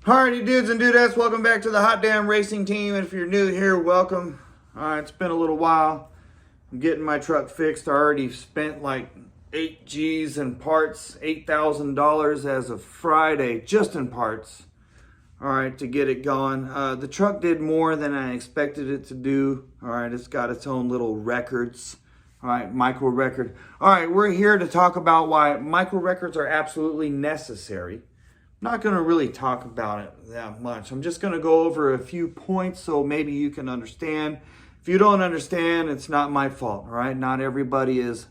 Alrighty, dudes and dudettes, welcome back to the Hot Damn Racing Team. And if you're new here, welcome. Alright, it's been a little while. I'm getting my truck fixed. I already spent like 8 G's in parts, $8,000 as of Friday, just in parts. Alright, to get it going. The truck did more than I expected it to do. Alright, it's got its own little records. Alright, micro record. Alright, we're here to talk about why micro records are absolutely necessary. I'm not going to really talk about it that much. I'm just going to go over a few points so maybe you can understand. If you don't understand, it's not my fault, all right? Not everybody is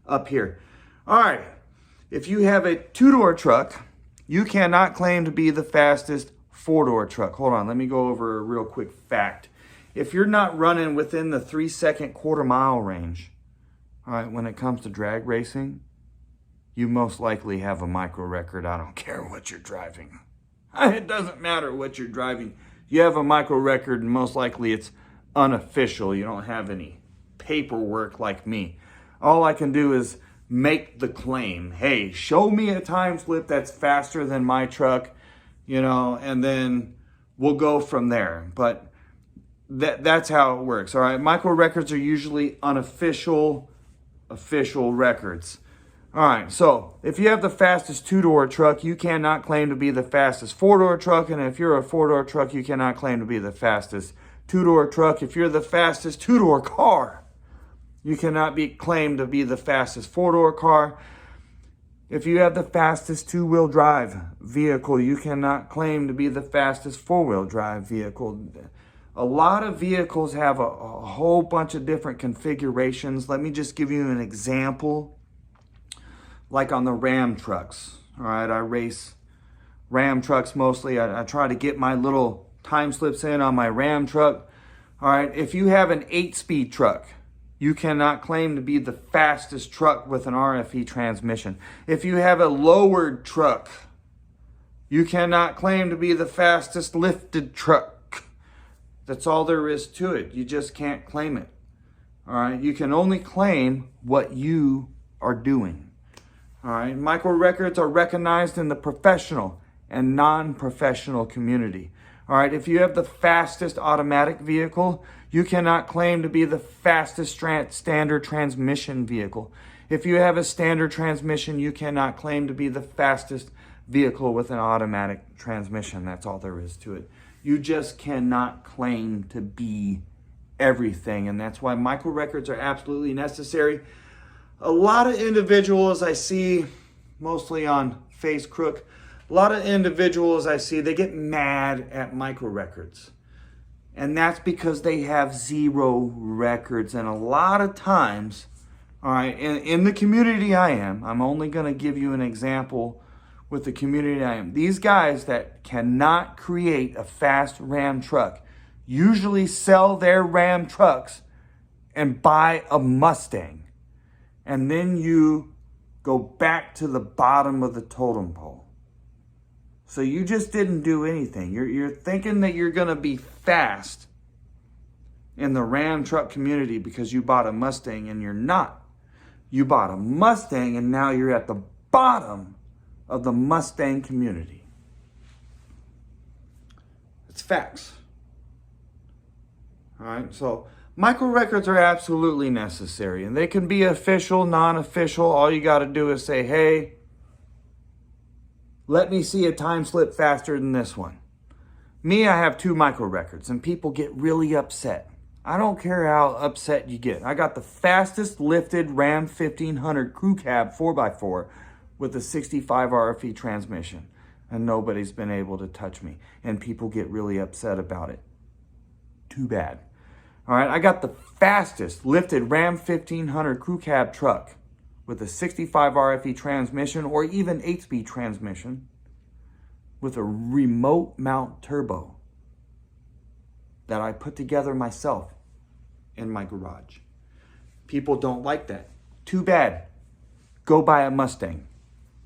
up here. All right, if you have a two-door truck, you cannot claim to be the fastest four-door truck. Hold on, let me go over a real quick fact. If you're not running within the 3-second quarter-mile range, all right, when it comes to drag racing, you most likely have a micro record. I don't care what you're driving. It doesn't matter what you're driving. You have a micro record, and most likely it's unofficial. You don't have any paperwork like me. All I can do is make the claim. Hey, show me a time slip that's faster than my truck, and then we'll go from there. But that's how it works. All right, micro records are usually unofficial, official records. All right, so if you have the fastest two-door truck, you cannot claim to be the fastest four-door truck. And if you're a four-door truck, you cannot claim to be the fastest two-door truck. If you're the fastest two-door car, you cannot be claimed to be the fastest four-door car. If you have the fastest two-wheel drive vehicle, you cannot claim to be the fastest four-wheel drive vehicle. A lot of vehicles have a whole bunch of different configurations. Let me just give you an example. Like on the Ram trucks, all right? I race Ram trucks mostly. I try to get my little time slips in on my Ram truck. All right, if you have an 8-speed truck, you cannot claim to be the fastest truck with an RFE transmission. If you have a lowered truck, you cannot claim to be the fastest lifted truck. That's all there is to it. You just can't claim it. All right, you can only claim what you are doing. All right, micro records are recognized in the professional and non-professional community. All right, if you have the fastest automatic vehicle, you cannot claim to be the fastest standard transmission vehicle. If you have a standard transmission, you cannot claim to be the fastest vehicle with an automatic transmission. That's all there is to it. You just cannot claim to be everything, and that's why micro records are absolutely necessary. A lot of individuals I see, mostly on Facebook, a lot of individuals I see, they get mad at micro records. And that's because they have zero records. And a lot of times, all right, in the community I'm only going to give you an example with the community I am. These guys that cannot create a fast Ram truck usually sell their Ram trucks and buy a Mustang. And then you go back to the bottom of the totem pole. So you just didn't do anything. You're thinking that you're going to be fast in the Ram truck community because you bought a Mustang, and you're not. You bought a Mustang, and now you're at the bottom of the Mustang community. It's facts. All right, so micro records are absolutely necessary, and they can be official, non-official. All you got to do is say, hey, let me see a time slip faster than this one. Me, I have 2 micro records, and people get really upset. I don't care how upset you get. I got the fastest lifted Ram 1500 crew cab 4x4 with a 65 RFE transmission, and nobody's been able to touch me, and people get really upset about it. Too bad. All right, I got the fastest lifted Ram 1500 crew cab truck with a 65 RFE transmission or even 8-speed transmission with a remote mount turbo that I put together myself in my garage. People don't like that. Too bad. Go buy a Mustang.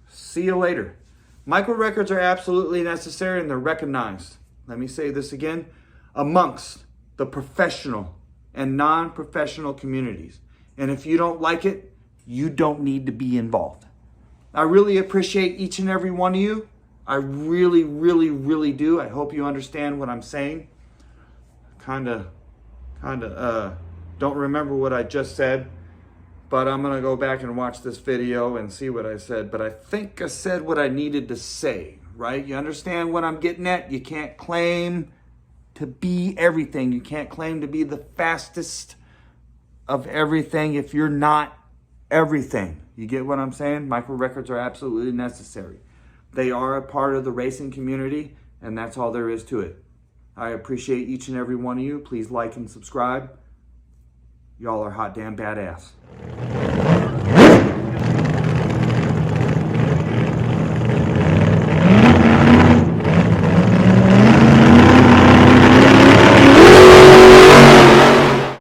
See you later. Micro records are absolutely necessary, and they're recognized. Let me say this again. Amongst the professional and non-professional communities. And if you don't like it, you don't need to be involved. I really appreciate each and every one of you. I really, really, really do. I hope you understand what I'm saying. Kind of don't remember what I just said, but I'm gonna go back and watch this video and see what I said. But I think I said what I needed to say, right? You understand what I'm getting at? You can't claim to be everything. You can't claim to be the fastest of everything if you're not everything. You get what I'm saying? Micro records are absolutely necessary. They are a part of the racing community, and that's all there is to it. I appreciate each and every one of you. Please like and subscribe. Y'all are hot damn badass.